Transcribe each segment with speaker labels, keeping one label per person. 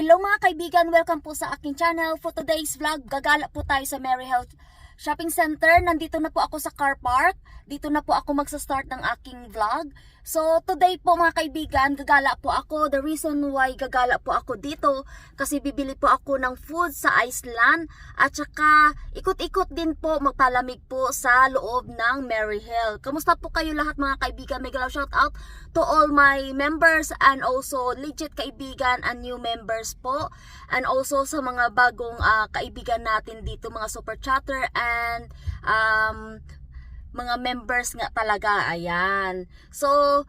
Speaker 1: Hello mga kaibigan, welcome po sa aking channel. For today's vlog, gagala po tayo sa Merry Health Shopping Center. Nandito na po ako sa car park. Dito na po ako magsa-start ng aking vlog. So today po mga kaibigan, gagala po ako. The reason why gagala po ako dito, kasi bibili po ako ng food sa Iceland. At saka ikot-ikot din po, magpalamig po sa loob ng Merry Health. Kamusta po kayo lahat mga kaibigan? Mega shout out to all my members and also legit kaibigan and new members po. And also sa mga bagong kaibigan natin dito, mga super chatter and mga members nga talaga, ayan. So,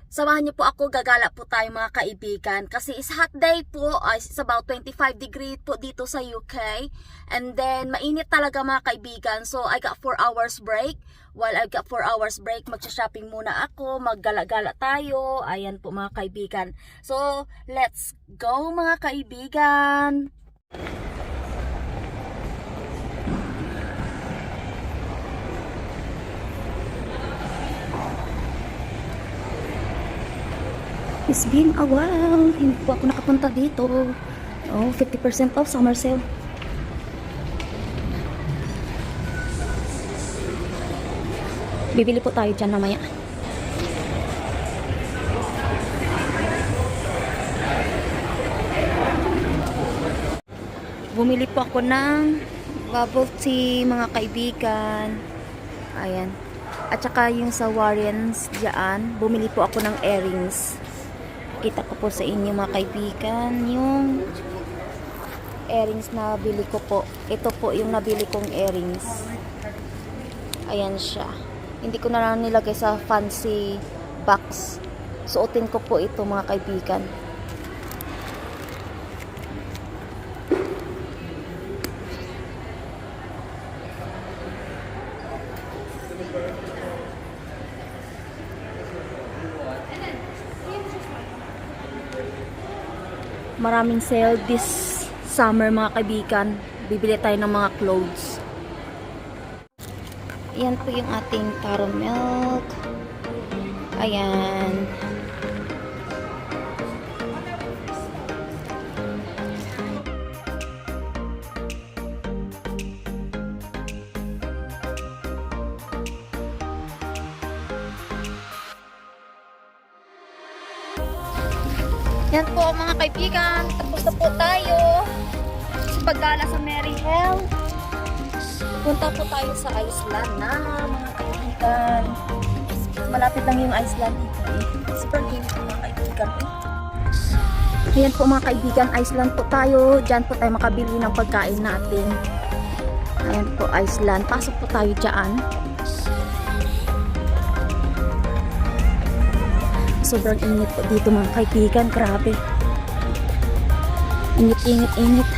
Speaker 1: samahan niyo po ako, gagala po tayo mga kaibigan. Kasi is hot day po, it's about 25 degrees po dito sa UK. And then, mainit talaga mga kaibigan. So, I got 4 hours break. While I got 4 hours break, magsha-shopping muna ako, maggala-gala tayo. Ayan po mga kaibigan. So, let's go mga kaibigan. It's been a while. Hindi po ako nakapunta dito. Oh, 50% off summer sale. Bibili po tayo dyan mamaya. Bumili po ako ng bubble tea mga kaibigan. Ayan. At saka yung sa Warrens dyan, bumili po ako ng earrings. Kita ko po sa inyo mga kaibigan yung earrings na bili ko po. Ito po yung nabili kong earrings. Ayan siya. Hindi ko na lang nilagay sa fancy box. Suotin ko po ito mga kaibigan. Maraming sale this summer mga kaibigan. Bibili tayo ng mga clothes. Yan po yung ating taro milk. Ayan. Yan po mga kaibigan, tapos na po tayo sa paggala sa Merry Health. Punta po tayo sa Iceland na mga kaibigan. Malapit lang yung Iceland dito eh. Super game po mga kaibigan eh. Ayan po mga kaibigan, Iceland po tayo. Diyan po tayo makabili ng pagkain natin. Ayan po Iceland, pasok po tayo dyan. Sobrang init po dito mga kaibigan. Grabe. Init.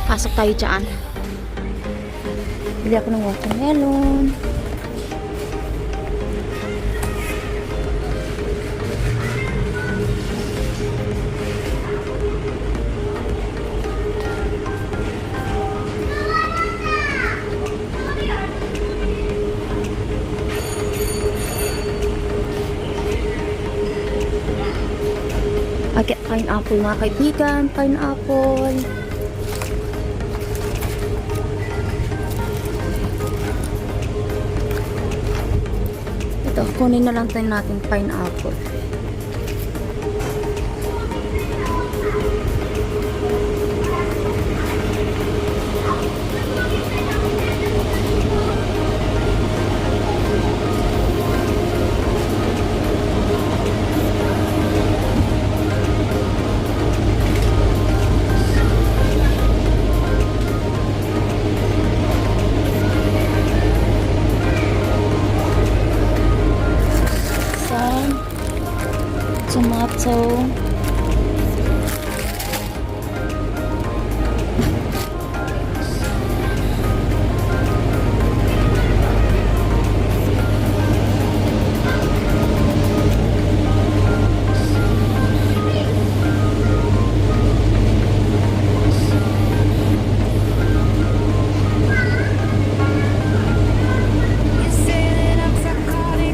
Speaker 1: Pasok tayo dyan. Bili ako ng watermelon. I get pineapple mga kaibigan, pineapple. Ito, kunin na lang tayo natin pineapple. Tomato.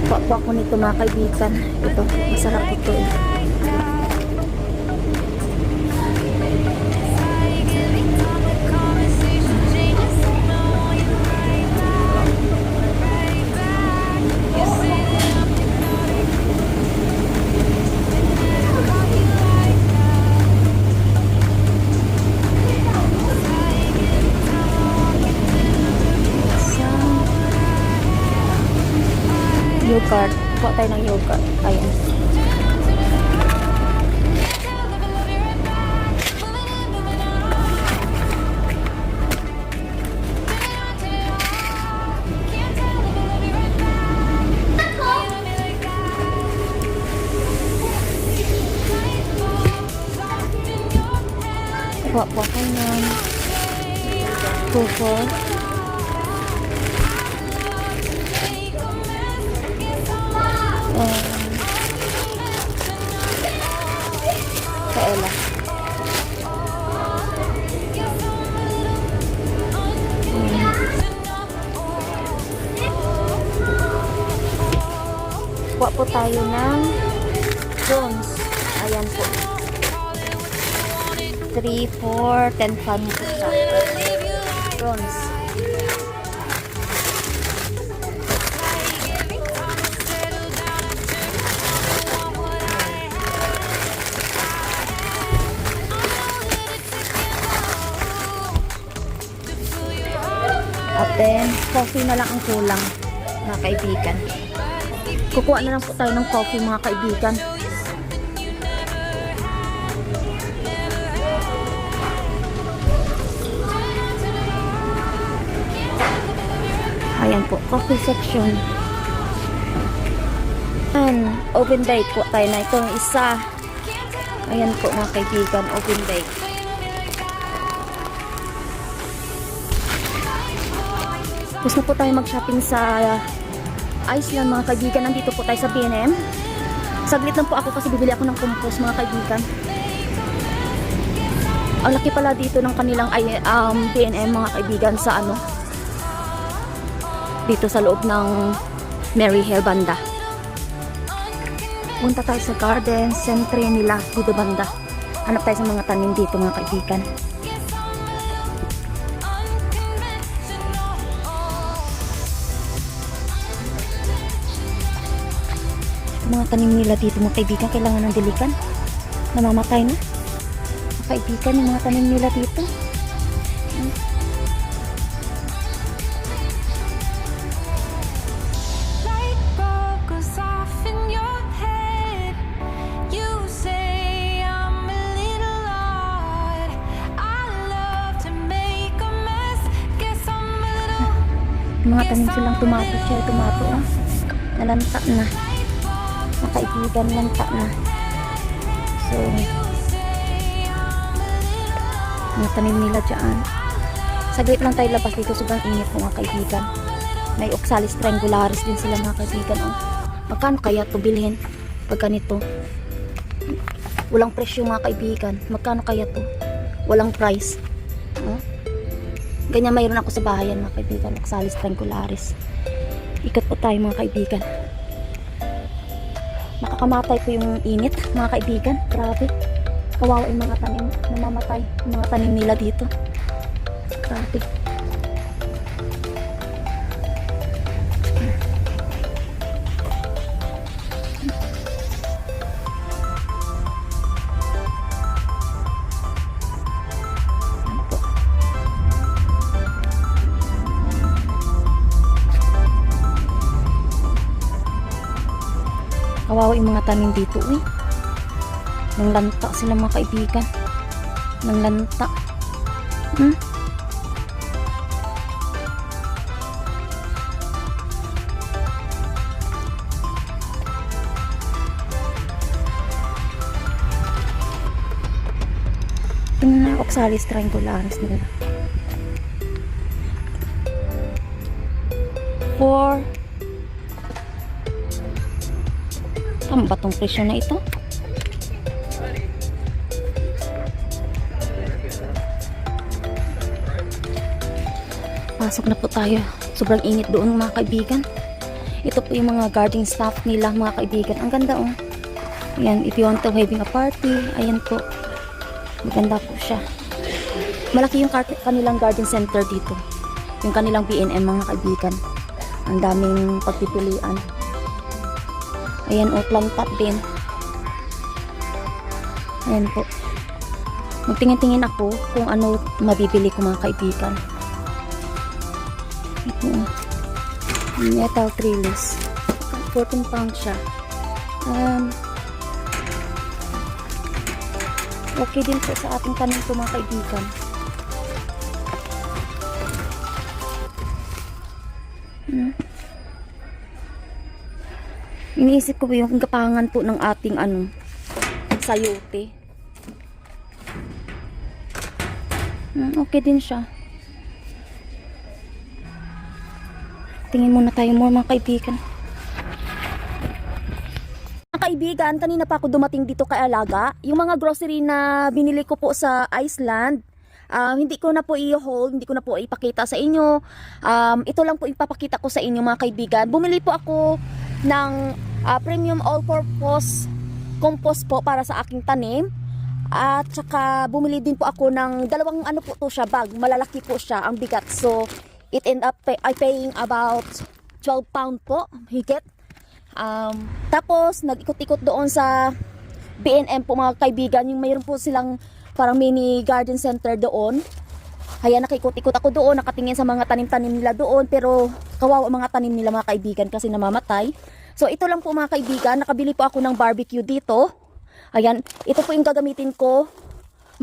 Speaker 1: Pakpak ko nito mga kaibigan. Ito, masarap ito eh. Kuha po ako ng kuko. Kaela. Kuha po tayo ng Jones. Ayan po. 3, 4, 10 pounds po siya. Jones. At then, coffee na lang ang kulang, mga kaibigan. Kukuha na lang po tayo ng coffee, mga kaibigan. Ayan po, coffee section. And oven bake po tayo na itong isa. Ayan po, mga kaibigan, oven bake. Gusto po tayo mag-shopping sa Iceland, mga kaibigan. Nandito po tayo sa B&M. Saglit lang po ako kasi bibili ako ng compost, mga kaibigan. Ang laki pala dito ng kanilang B&M, mga kaibigan, sa ano, dito sa loob ng Maryhill banda. Punta tayo sa garden center nila dito banda. Hanap tayo sa mga tanim dito, mga kaibigan. Mga tanim nila dito, mga kaibigan, kailangan ng diligan. Namamatay na, mga kaibigan, yung mga tanim nila dito. Mga tanim silang tomato, cherry tomato, oh. Nalanta na, mga kaibigan, lanta na. So, mga tanim nila dyan. Saglit lang tayo labas dito, sobrang init po, mga kaibigan. May oxalis triangularis din sila, mga kaibigan, oh. Magkano kaya ito bilhin pag ganito? Walang presyo, mga kaibigan. Magkano kaya ito? Walang price, oh. Ganyan mayroon ako sa bahayan, mga kaibigan. Oxalis triangularis. Ikot po tayo, mga kaibigan. Nakakamatay po yung init, mga kaibigan. Grabe. Kawawa yung mga tanim. Namamatay yung mga tanim nila dito. Grabe. Kawawa yung mga tanim dito, eh. Nang lanta sila, mga kaibigan. Nang lanta. Yung na oxalis triangularis nila. 4. Tama ba tong presyo na ito? Pasok na po tayo. Sobrang init doon, mga kaibigan. Ito po yung mga gardening stuff nila, mga kaibigan. Ang ganda, oh. Ayan, if you want to having a party, ayan po. Maganda po siya. Malaki yung kanilang garden center dito. Yung kanilang B&M, mga kaibigan. Ang daming pagpipilian. Ayan, o, plantat din. Ayan po. Magtingin-tingin ako kung ano mabibili ko, mga kaibigan. Ito, metal trellis. 14 pounds siya. Okay din po sa ating tanim po, mga kaibigan. Iniisip ko po yung kapangan po ng ating sayote. Okay din siya. Tingin muna tayo more mga kaibigan. Mga kaibigan, kanina pa ako dumating dito kay Alaga. Yung mga grocery na binili ko po sa Iceland, hindi ko na po i-hold, hindi ko na po ipakita sa inyo. Ito lang po ipapakita ko sa inyo mga kaibigan. Bumili po ako ng premium all-purpose compost po para sa aking tanim. At saka bumili din po ako ng dalawang ano po to siya, bag. Malalaki po siya, ang bigat. So it end up paying about 12 pound po, higit. Tapos nag-ikot-ikot doon sa B&M po mga kaibigan. Yung mayroon po silang parang mini garden center doon. Kaya nakikot-ikot ako doon, nakatingin sa mga tanim-tanim nila doon. Pero kawawa mga tanim nila mga kaibigan kasi namamatay. So ito lang po mga kaibigan, nakabili po ako ng barbecue dito. Ayan, ito po yung gagamitin ko.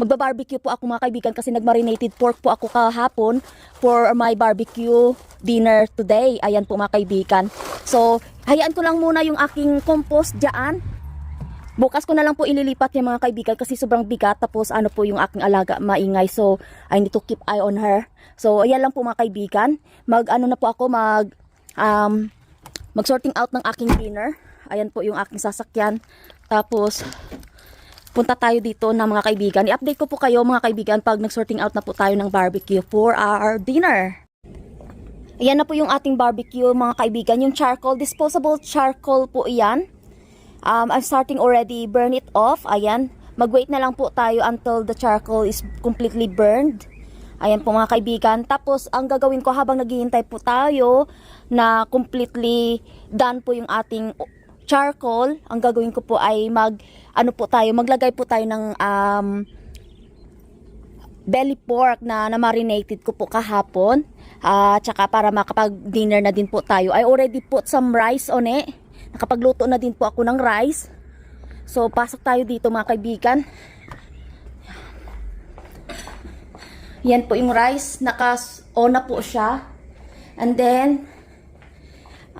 Speaker 1: Magba-barbecue po ako mga kaibigan kasi nagmarinated pork po ako kahapon for my barbecue dinner today. Ayan po mga kaibigan. So, hayaan ko lang muna yung aking compost dyan. Bukas ko na lang po ililipat yung mga kaibigan kasi sobrang bigat. Tapos ano po yung aking alaga maingay. So, I need to keep eye on her. So, ayan lang po mga kaibigan. Mag-ano na po ako, mag-sorting out ng aking dinner. Ayan po yung aking sasakyan. Tapos, punta tayo dito na mga kaibigan. I-update ko po kayo mga kaibigan pag nag-sorting out na po tayo ng barbecue for our dinner. Ayan na po yung ating barbecue mga kaibigan. Yung charcoal, disposable charcoal po iyan. I'm starting already burn it off. Ayan. Mag-wait na lang po tayo until the charcoal is completely burned. Ayan po mga kaibigan. Tapos ang gagawin ko habang naghihintay po tayo na completely done po yung ating charcoal, ang gagawin ko po ay maglagay po tayo ng belly pork na marinated ko po kahapon. Tsaka para makapag-dinner na din po tayo. I already put some rice on it. Nakapagluto na din po ako ng rice. So, pasok tayo dito mga kaibigan. Yan po yung rice. Naka-on na po siya. And then,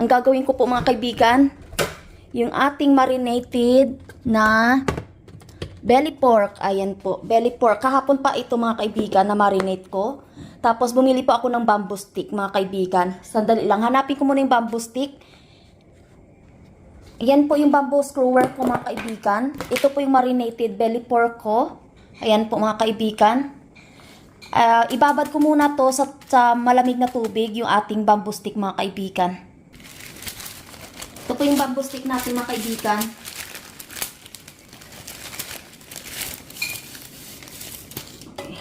Speaker 1: ang gagawin ko po mga kaibigan, yung ating marinated na belly pork. Ayan po, belly pork. Kahapon pa ito mga kaibigan na marinate ko. Tapos bumili po ako ng bamboo stick mga kaibigan. Sandali lang, hanapin ko muna yung bamboo stick. Ayan po yung bamboo screwer ko mga kaibigan. Ito po yung marinated belly pork ko. Ayan po mga kaibigan. Ibabad ko muna to sa malamig na tubig yung ating bamboo stick mga kaibigan. Ito po yung bamboo stick natin mga kaibigan. Okay.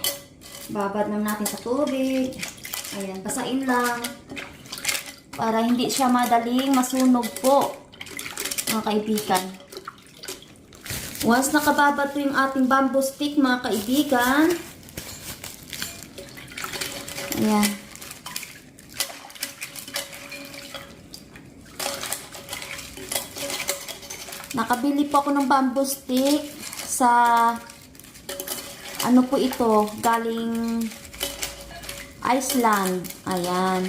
Speaker 1: Babad lang natin sa tubig. Ayan, basain lang. Para hindi siya madaling masunog po mga kaibigan. Once nakababad po yung ating bamboo stick mga kaibigan. Ayan. Nakabili po ako ng bamboo stick sa ano po ito, galing Iceland. Ayan.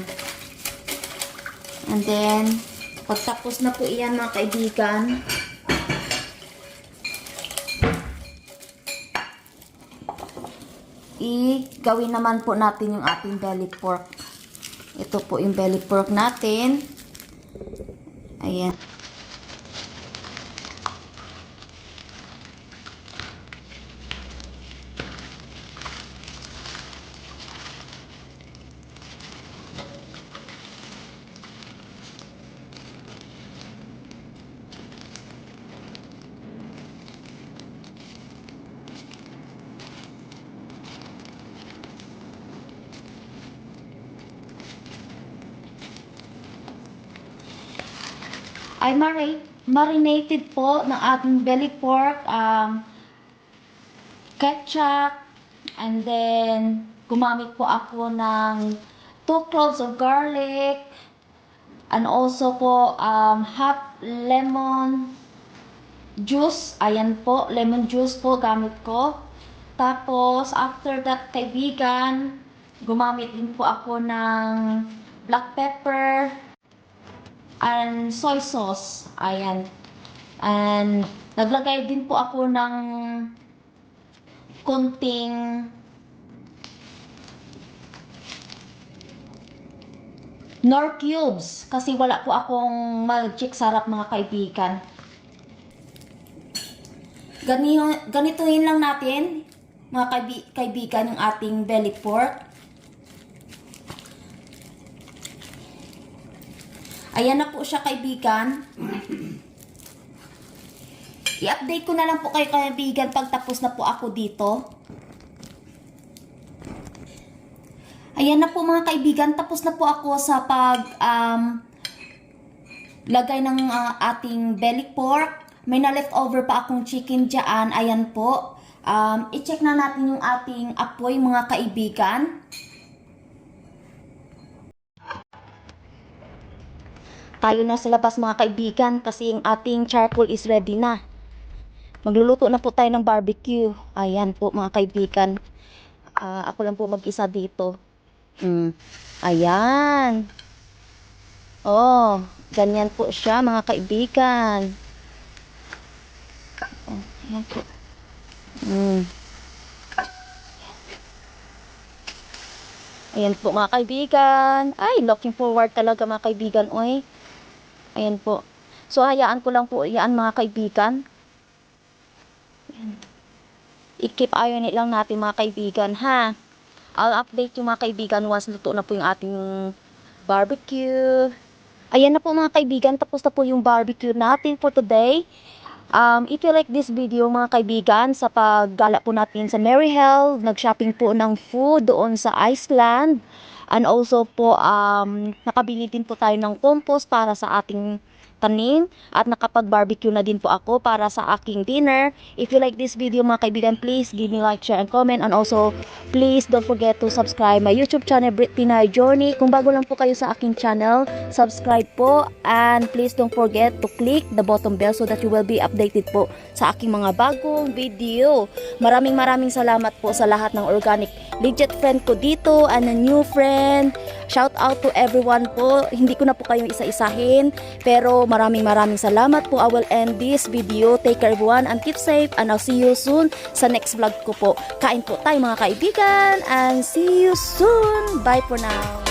Speaker 1: And then, pagtapos na po iyan mga kaibigan, gawin naman po natin yung ating belly pork. Ito po yung belly pork natin. Ayan. Ay marinated po ng ating belly pork, ketchup, and then gumamit po ako ng 2 cloves of garlic, and also po half lemon juice. Ayan po, lemon juice po gamit ko. Tapos after that kaibigan, gumamit din po ako ng black pepper and soy sauce. Ayan. And naglagay din po ako ng konting Nor cubes kasi wala po akong magic sarap mga kaibigan. Ganituhin lang natin mga kaibigan yung ating belly pork. Ayan na po siya kaibigan. I-update ko na lang po kayo kaibigan pag tapos na po ako dito. Ayan na po mga kaibigan, tapos na po ako sa lagay ng ating belly pork. May na leftover pa akong chicken dyan. Ayan po. I-check na natin yung ating apoy mga kaibigan. Tayo na sa labas mga kaibigan kasi yung ating charcoal is ready na. Magluluto na po tayo ng barbecue. Ayan po mga kaibigan. Ako lang po mag-isa dito. Ayan. Oh, ganyan po siya mga kaibigan. Ayan po. Ayan po mga kaibigan. Ay, looking forward talaga mga kaibigan. Oy. Ayan po. So, hayaan ko lang po yan mga kaibigan. I-keep eye on it lang natin mga kaibigan ha. I'll update yung mga kaibigan once luto na po yung ating barbecue. Ayan na po mga kaibigan. Tapos na po yung barbecue natin for today. If you like this video mga kaibigan, sa paggala po natin sa Mary Health, nag-shopping po ng food doon sa Iceland. And also po, nakabili din po tayo ng compost para sa ating tanim. At nakapag-barbecue na din po ako para sa aking dinner. If you like this video mga kaibigan, please give me like, share, and comment. And also, please don't forget to subscribe my YouTube channel, Brit Pinay Journey. Kung bago lang po kayo sa aking channel, subscribe po. And please don't forget to click the bottom bell so that you will be updated po sa aking mga bagong video. Maraming salamat po sa lahat ng organic legit friend ko dito and a new friend. Shout out to everyone po. Hindi ko na po kayong isa-isahin, pero maraming salamat po. I will end this video. Take care everyone and keep safe, and I'll see you soon sa next vlog ko po. Kain po tayo mga kaibigan and see you soon. Bye for now.